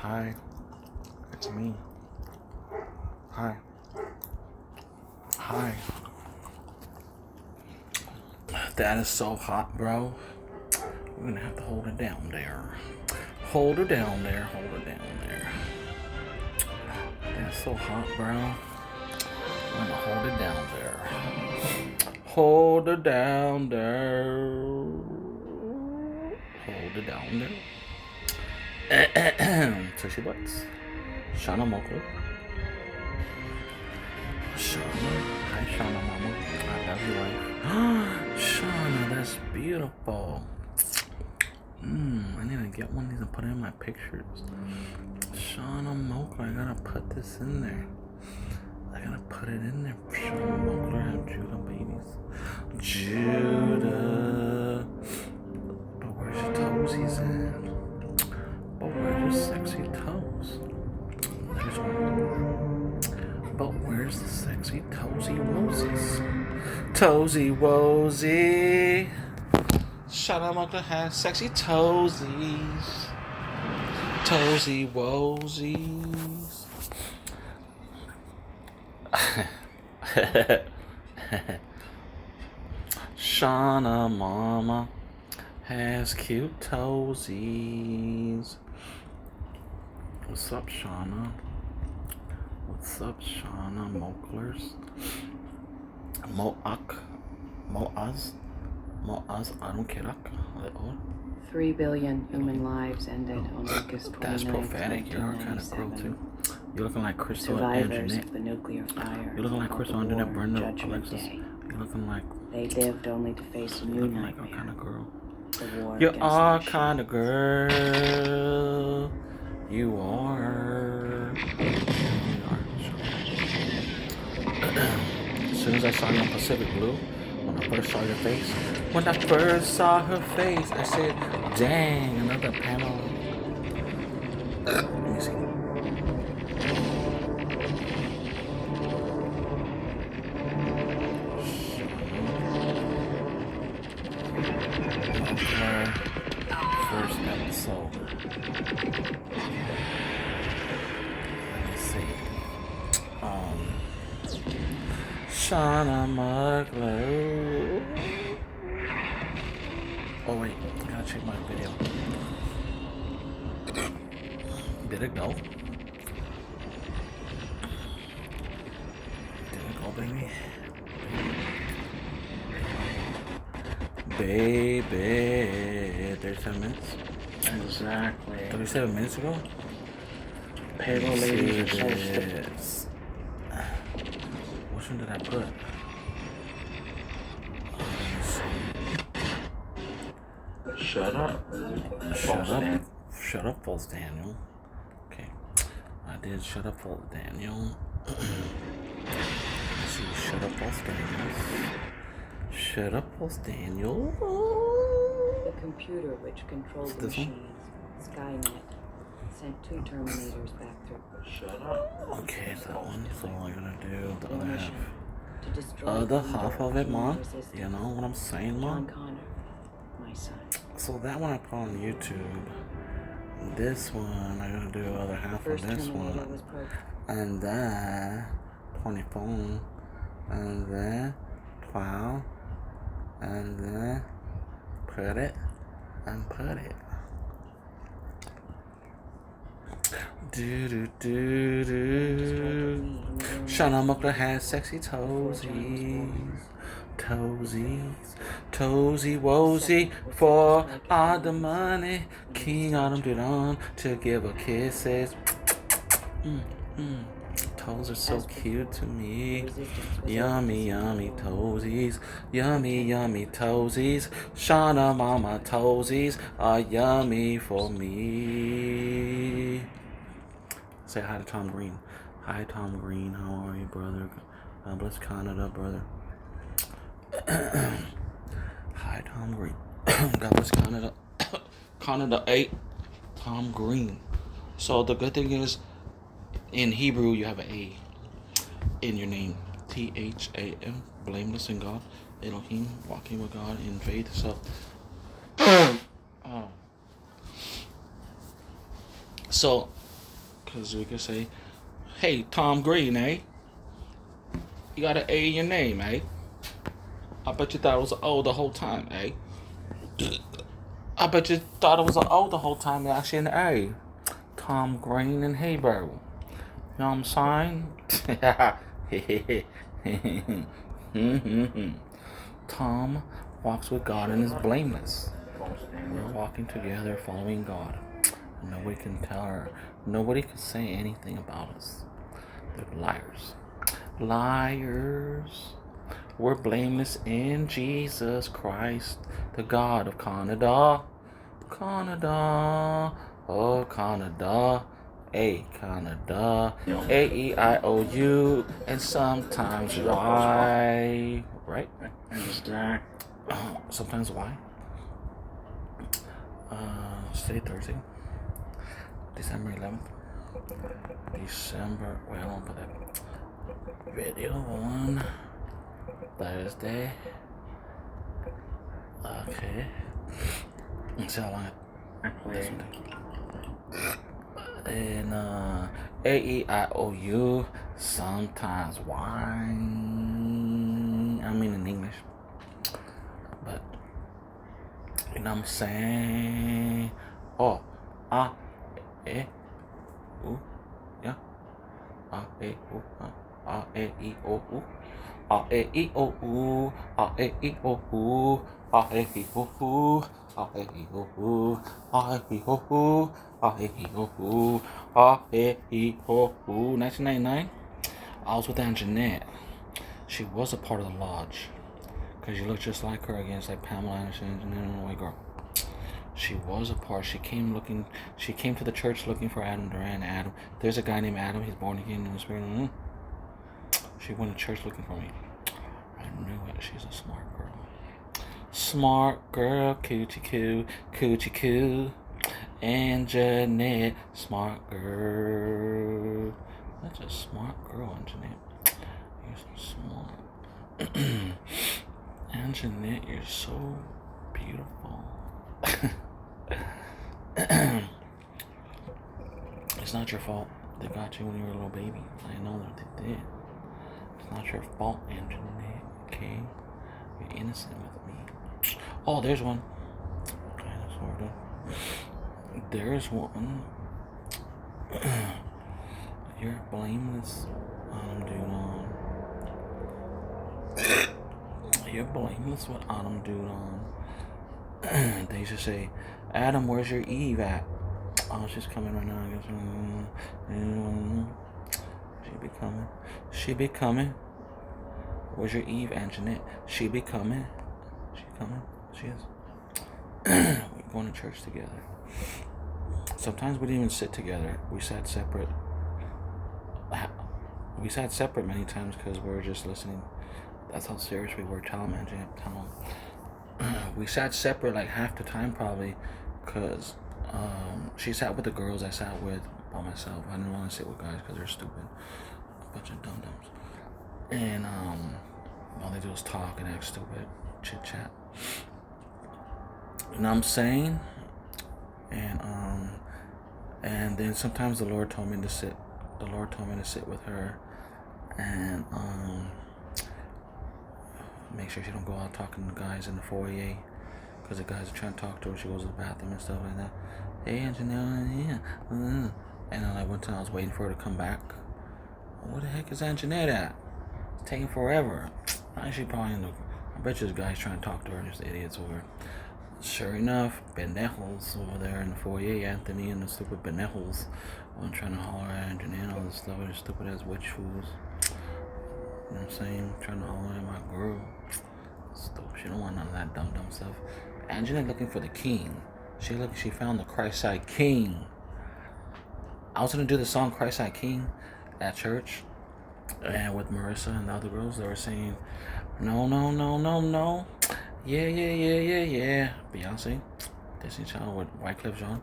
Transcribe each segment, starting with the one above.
Hi. It's me. Hi. Hi. That is so hot, bro. We're gonna have to hold it down there. Hold her down there. Hold her down there. That's so hot, bro. We're gonna hold it down there. Hold it down there. Hold it down there. Tushy butts. Shauna Moko. Shauna. Hi, Shauna Mama. I love you, wife. Shauna, that's beautiful. I need to get one of these and put it in my pictures. Shauna Mokler, I gotta put this in there. I gotta put it in there. Shauna Mokler have Judah babies. Judah. But where's your toesies at? But where's your sexy toes? There's one. But where's the sexy toesy wosies? Toesy wosy. Shauna Mokler has sexy toesies. Toesy wosies. Shauna Mama has cute toesies. What's up, Shauna? What's up, Shauna Moklers? Moaz, Arukirak. 3 billion human lives ended on August 29th. That's prophetic. You're kind of girl too. You're looking like Crystal and Jeanette. Of the nuclear fire. You're looking like Crystal and Jeanette, Brenda, Alexis. You're looking like. They lived only to face a new nightmare. Like our kind of girl. The war You're our against kind of girl. You are. As soon as I saw you on Pacific Blue, when I first saw your face, I said, dang, another panel. Let me see. First episode. Let me see. Shauna Mugler. Oh wait, I gotta check my video. Did it go? Did it go, baby? Baby, 37 minutes? Exactly. 37 minutes ago? Payroll ladies are so stupid. Which one did I put? Shut up. Shut up, False Daniel. Okay. I did shut up, False Daniel. Let's see, shut up, False Daniel. Shut up, False Daniel. The computer which controlled the machines, Skynet, sent 2 Terminators back through. Shut up. Okay, so that one. So I'm gonna do the other half. To destroy Other half of it, Mom. You know what I'm saying, Mom? John Connor, my son. So that one I put on YouTube. This one I gotta do the other half of this one. And then 24. And then 12. And then put it and put it. Do do do do. Shauna Mukla has sexy toesies. Toesies. Toesy wosy for all the money. King Autumn did on to give her kisses. Toes are so cute to me. Yummy, yummy toesies. Yummy, yummy toesies. Shauna Mama toesies are yummy for me. Say hi to Tom Green. Hi, Tom Green. How are you, brother? God bless Canada, brother. Hi, Tom Green. God bless Canada. Canada 8. Tom Green. So the good thing is, in Hebrew, you have an A in your name. T-H-A-M. Blameless in God. Elohim. Walking with God in faith. So, So, Because we could say, hey, Tom Green, eh? You got an A in your name, eh? I bet you thought it was an O the whole time, eh? I bet you thought it was an O the whole time, it's actually an A. Tom Green and Hebrew. You know what I'm saying? Tom walks with God and is blameless. We're walking together, following God. Nobody can tell her. Nobody can say anything about us. They're liars. Liars. We're blameless in Jesus Christ, the God of Canada. Canada. Oh, Canada. A Canada. A-E-I-O-U. And sometimes Y. Right? Sometimes Y. Today, Thursday. December 11th. Wait, I won't put that video on Thursday. Okay. Let's see how long this one takes. And A-E-I-O-U, sometimes Y. I mean in English. But, you know what I'm saying? Oh, E, U, yeah. E, U, E, I, O, U. E, I, O, U. E, I, O, U. E, I, O, U. E, I, O, U. E, I, O, U. E, I, O, U. E, I, O, U. 1999, I was with Aunt Jeanette. She was a part of the lodge. Because you look just like her against like Pamela Anderson and white girl. She was a part. She came to the church looking for Adam Duran. Adam. There's a guy named Adam. He's born again in the spirit. She went to church looking for me. I knew it. She's a smart girl. Smart girl, coochie coo, coochie coo. And Jeanette, smart girl. That's a smart girl, Aunt Jeanette. You're so smart. Aunt Jeanette, you're so beautiful. It's not your fault. They got you when you were a little baby. I know that they did. It's not your fault, Aunt Jeanette. Okay? You're innocent with me. Oh, there's one. Kind of, sort of. There's one. You're blameless. You're blameless with Autumn Dude on. They used to say, Adam, where's your Eve at? Oh, she's coming right now, I guess. She be coming. Where's your Eve, Aunt Jeanette? She be coming. She coming. She is. We're going to church together. Sometimes we didn't even sit together. We sat separate. We sat separate many times because we were just listening. That's how serious we were. Tell them, Aunt Jeanette. Tell them. We sat separate like half the time probably because she sat with the girls. I sat with by myself. I didn't want to sit with guys because they're stupid. A bunch of dum-dums. And all they do is talk and act stupid. Chit chat. You know what I'm saying? And then sometimes the Lord told me to sit with her and make sure she don't go out talking to guys in the foyer because the guys are trying to talk to her. She goes to the bathroom and stuff like that. Hey, Anjanette, yeah. And then like one time I was waiting for her to come back. Where the heck is Anjanette at? It's taking forever. She probably in the. I bet you this guy's trying to talk to her. Just idiots over. Sure enough, pendejos over there in the foyer. Anthony and the stupid pendejos. One trying to holler at Anjanette and all this stuff. They're stupid ass witch fools. You know what I'm saying? Trying to holler at my girl. Stupid. She don't want none of that dumb stuff. Anjanette looking for the king. She found the Christ-side king. I was gonna do the song Christ-side King at church, and with Marissa and the other girls, they were saying, no, yeah, Beyonce, Disney Channel with Wyclef Jean,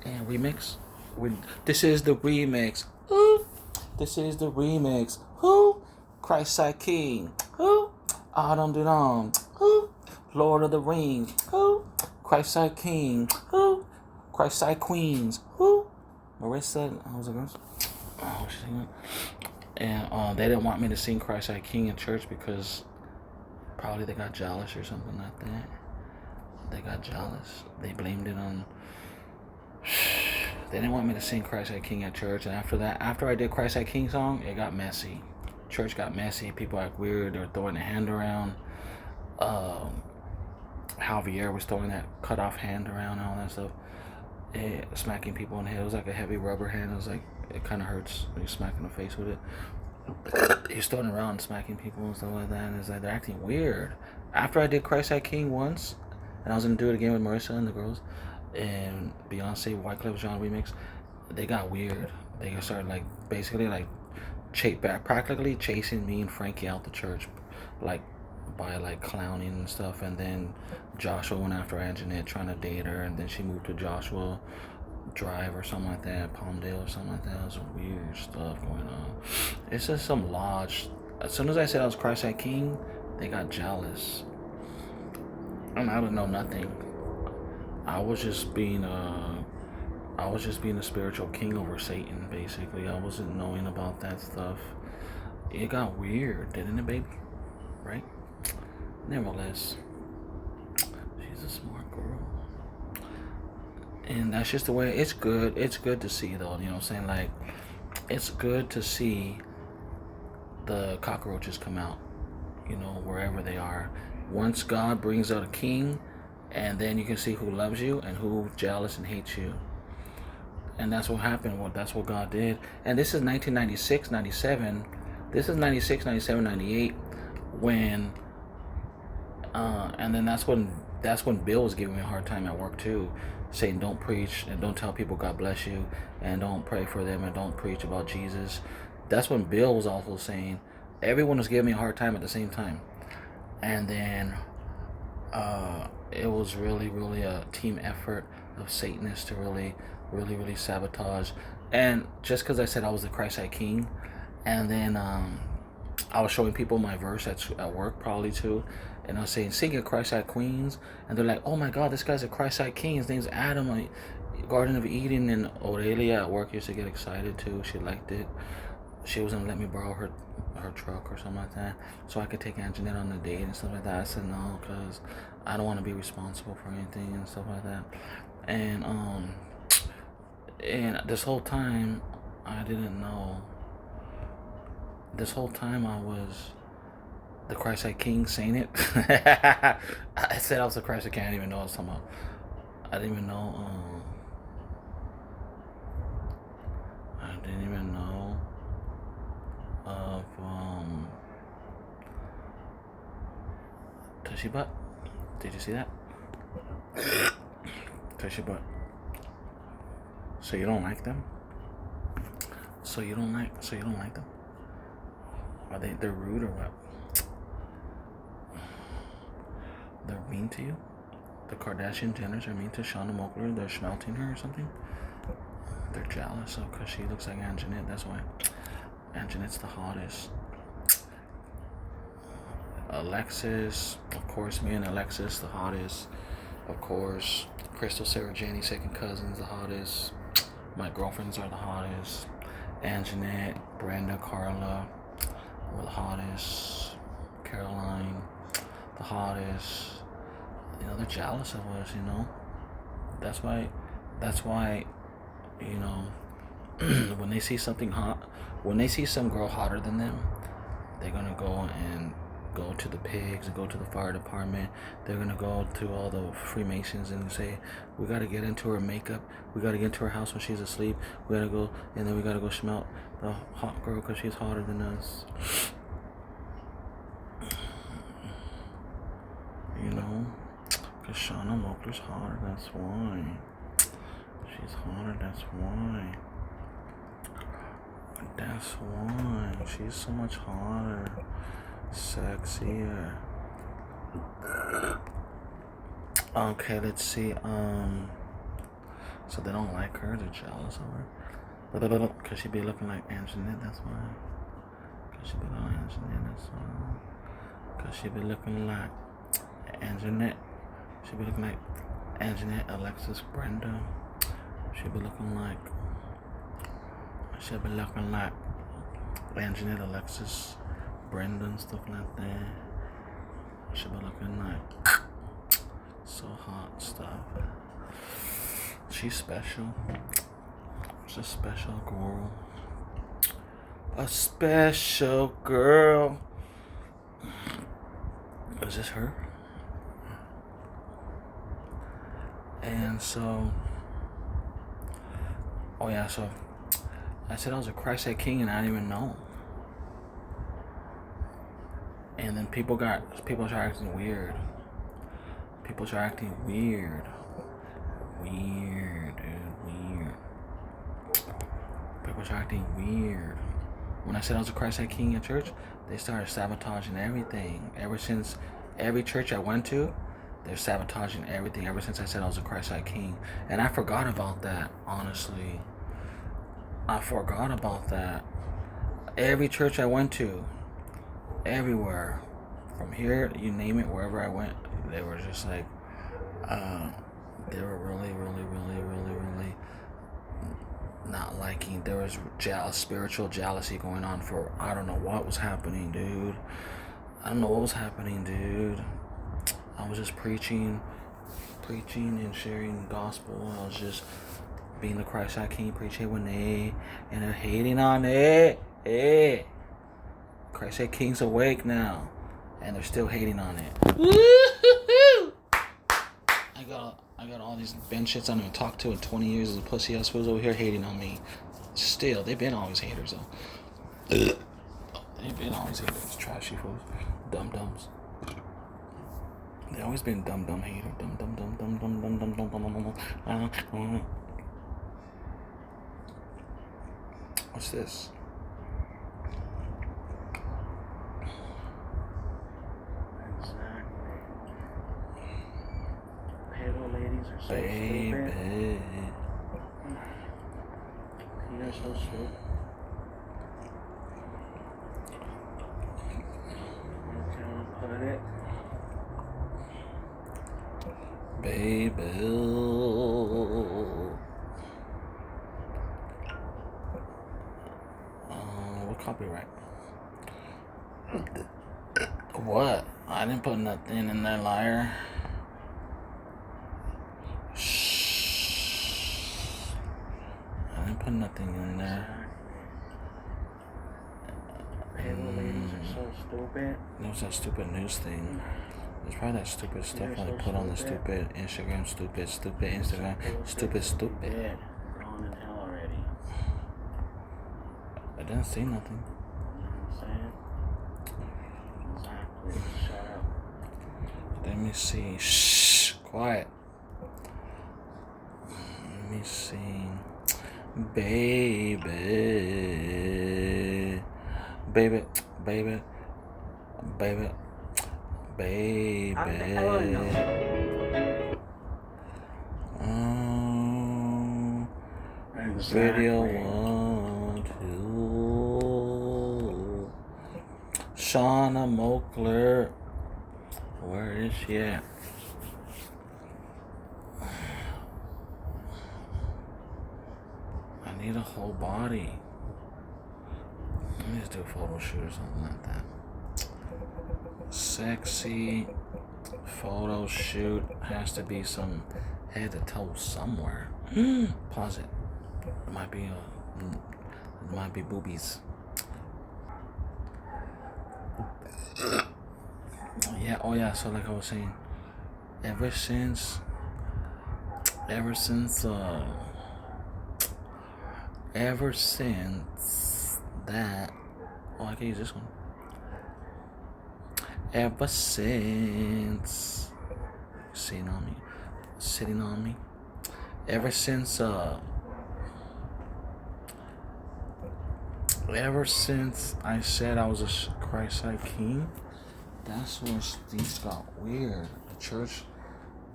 and remix. This is the remix. Ooh, this is the remix. Who? Christ-side King. Who? Adam Dudon. Who? Lord of the Rings. Who? Christ-side King. Who? Christ-side Queens. Who? Marissa, I was like, oh, she's singing. And they didn't want me to sing Christ Like King in church because probably they got jealous or something like that. They got jealous. They blamed it on. They didn't want me to sing Christ Like King at church. And after that, after I did Christ Like King song, it got messy. Church got messy. People act weird. They were throwing their hand around. Javier was throwing that cut off hand around and all that stuff. Smacking people in the head. It was like a heavy rubber hand. It was like, it kind of hurts when you smack in the face with it. He's throwing around and smacking people and stuff like that. And it's like they're acting weird. After I did Christ Like King once, and I was going to do it again with Marissa and the girls, and Beyonce, Wyclef Jean remix, they got weird. They started like basically like practically chasing me and Frankie out the church, like by like clowning and stuff. And then Joshua went after Anjanette trying to date her, and then she moved to Joshua Drive or something like that, Palmdale or something like that. It was some weird stuff going on. It's just some lodge. As soon as I said I was Christ Like King, they got jealous. And I didn't know nothing. I was just being a spiritual king over Satan, basically. I wasn't knowing about that stuff. It got weird, didn't it, baby? Right? Nevertheless, she's a smart girl. And that's just the way. It's good to see, though, you know what I'm saying? Like, it's good to see the cockroaches come out, you know, wherever they are. Once God brings out a king, and then you can see who loves you and who's jealous and hates you. And that's what happened. That's what God did. And this is 1996, 97. This is 96, 97, 98. When, and then that's when Bill was giving me a hard time at work too, saying don't preach and don't tell people God bless you and don't pray for them and don't preach about Jesus. That's when Bill was also saying, everyone was giving me a hard time at the same time. And then it was really a team effort of Satanists to really sabotage. And just because I said I was the Christ Like King, and then I was showing people my verse at work probably too, and I was saying sing a Christ Like Queens, and they're like, oh my God, this guy's a Christ Like King. His name's Adam, Garden of Eden. And Aurelia at work used to get excited too. She liked it. She was gonna let me borrow her truck or something like that, so I could take Anjanette on a date and stuff like that. I said no, because I don't want to be responsible for anything and stuff like that. And this whole time I didn't know. This whole time I was the Christ Like King saying it. I said I was the Christ Like King. I didn't even know what I was talking about. I didn't even know. Of Tushy Butt. Did you see that? Tushy Butt. So you don't like them? So you don't like them? Are they're rude or what? They're mean to you? The Kardashian Jenners are mean to Shauna Moakler? They're smelting her or something? They're jealous because she looks like Anjanette, that's why. Anjanette's the hottest. Alexis, of course, me and Alexis, the hottest. Of course, Crystal Sarah Janie, second cousins, the hottest. My girlfriends are the hottest. Anjanette, Brenda, Carla were the hottest. Caroline, the hottest. You know, they're jealous of us, you know. That's why, you know, when they see something hot, when they see some girl hotter than them, they're gonna go to the pigs and go to the fire department. They're gonna go to all the Freemasons and say, we gotta get into her makeup, we gotta get into her house when she's asleep, we gotta go, and then we gotta go smell the hot girl because she's hotter than us. You know, because Shauna Moakler's hotter, that's why. She's hotter, that's why. That's why. She's so much hotter. Sexier. Okay, let's see. So they don't like her, they're jealous of her. Because she be looking like Anjanette, that's why. Because she be looking like Anjanette, that's why. Because she be looking like Anjanette. She be looking like Anjanette, Alexis, Brenda. She be looking like should be looking like Anjanette, Alexis, Brenda, and stuff like that. Should be looking like so hot stuff. She's special. She's a special girl. A special girl. Is this her? And so, oh yeah, so I said I was a Christ-like king and I didn't even know. And then people started acting weird. People started acting weird. Weird, dude, weird. People started acting weird. When I said I was a Christ-like king at church, they started sabotaging everything. Ever since every church I went to, they're sabotaging everything ever since I said I was a Christ-like king. And I forgot about that, honestly. I forgot about that. Every church I went to, everywhere, from here, you name it, wherever I went, they were just like, they were really not liking. There was spiritual jealousy going on for, I don't know what was happening, dude. I was just preaching and sharing the gospel. I was just being the Christ-like king, preaching with and they're hating on it. Hey, Christ-like king's awake now, and they're still hating on it. Woo-hoo-hoo! I got all these bench shits I don't even talk to in 20 years as a pussy ass fools over here hating on me. Still, they've been always haters though. They've been always haters, trashy fools, dum-dums. They always been dumb hater, dumb. What's this? Exactly. Pale ladies are so Baby. stupid. You're so stupid. Put it. Baby. What copyright? What? I didn't put nothing in there, liar. Shh. I didn't put nothing in there. Pale ladies are so stupid. That was that stupid news thing. It's probably that stupid stuff when they put on the stupid Instagram, stupid Instagram, stupid. Yeah, gone in hell already. I didn't say nothing. You know what I'm saying? Exactly. Shut up. Let me see. Shh. Quiet. Let me see. Baby. Video 1, 2. Shauna Mokler. Where is she at? I need a whole body. Let me just do a photo shoot or something like that. Sexy photo shoot has to be some head to toe somewhere. Pause it. It might be boobies. Yeah. Oh yeah. So like I was saying, ever since that. Oh, I can use this one. Ever since sitting on me. Ever since I said I was a Christ-like king, that's when things got weird. The church,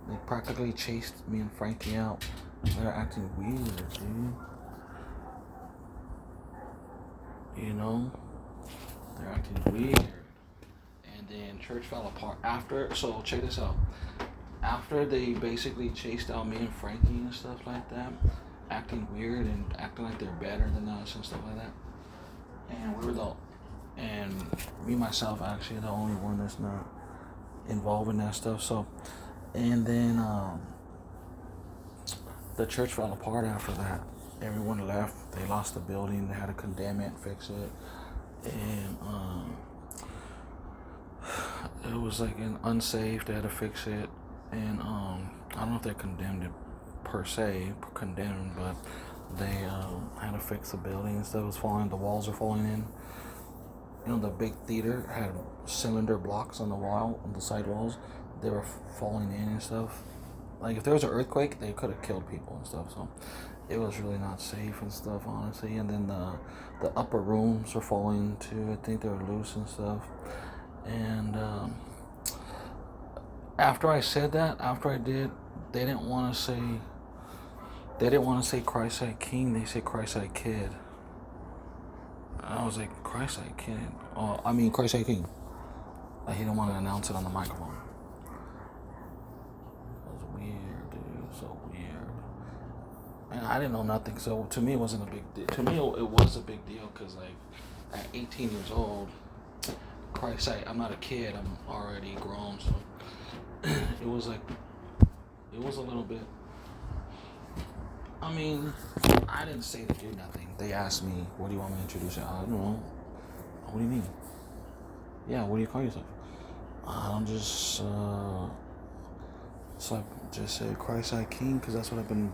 they practically chased me and Frankie out. They're acting weird, dude. You know? They're acting weird. And then church fell apart after. So check this out. After they basically chased out me and Frankie and stuff like that, acting weird and acting like they're better than us and stuff like that. And and me myself actually the only one that's not involved in that stuff. So, and then the church fell apart after that. Everyone left. They lost the building. They had to condemn it, fix it, and it was like an unsafe. They had to fix it, and I don't know if they condemned it per se, but they had to fix the building and stuff was falling. The walls are falling in. You know, the big theater had cylinder blocks on the wall, on the side walls. They were falling in and stuff. Like if there was an earthquake, they could have killed people and stuff. So it was really not safe and stuff, honestly. And then the upper rooms were falling too. I think they were loose and stuff. And after I said that, after I did, they didn't want to say Christ like King. They said Christ like Kid. I was like, Christ like Kid. Oh, I mean Christ like King. Like he didn't want to announce it on the microphone. It was weird, dude. So weird. And I didn't know nothing. So to me, it wasn't a big deal. To me, it was a big deal because like at 18 years old, Christ like I'm not a kid. I'm already grown. So it was like, it was a little bit. I mean, I didn't say to do nothing. They asked me, what do you want me to introduce you? I don't know. What do you mean? Yeah, what do you call yourself? I'm just, it's like, just say Christ-like King, because that's what I've been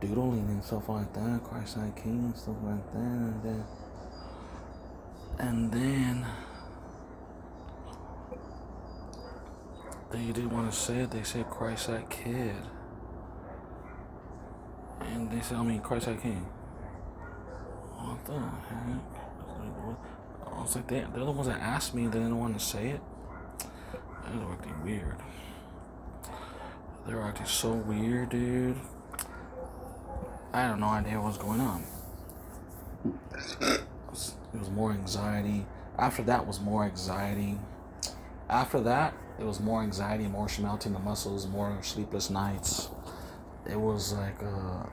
doodling and stuff like that. Christ-like King and stuff like that. And then they didn't want to say it. They said Christ-like Kid. And they said, Christ-like King. What the heck? I was like, they're the ones that asked me. They didn't want to say it. They were acting weird. They were acting so weird, dude. I had no idea what was going on. It was more anxiety. After that was more anxiety. After that, it was more anxiety, more melting the muscles, more sleepless nights. It was like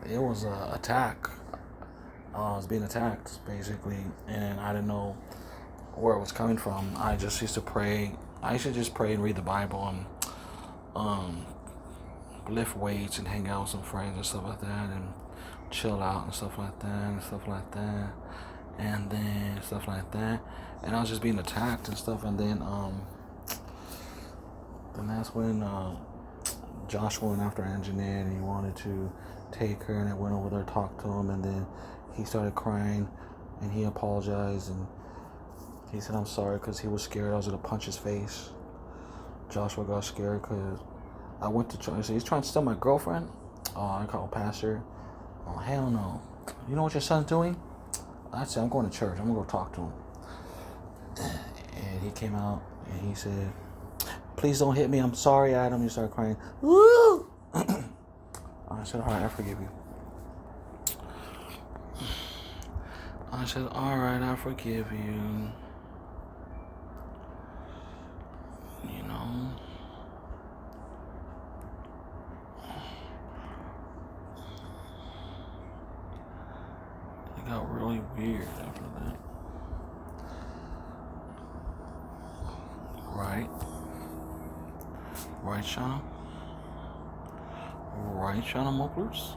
it was a attack. I was being attacked basically, and I didn't know where it was coming from. I just used to pray. I used to just pray and read the Bible and lift weights and hang out with some friends and stuff like that, and chill out and stuff like that, and then stuff like that. And I was just being attacked and stuff, and then that's when Joshua went after Anjanette, and he wanted to take her, and I went over there, talked to him, and then he started crying, and he apologized, and he said I'm sorry because he was scared I was going to punch his face. Joshua got scared because I went to try. So he's trying to steal my girlfriend. Oh, I called pastor. Oh, hell no. You know what your son's doing? I said, I'm going to church. I'm going to go talk to him. And he came out, and he said, please don't hit me. I'm sorry, Adam. He started crying. Woo! I said, all right, I forgive you. I said, all right, I forgive you. You know. It got really weird after that. Right? Right, Shauna? Right, Shauna Moklers?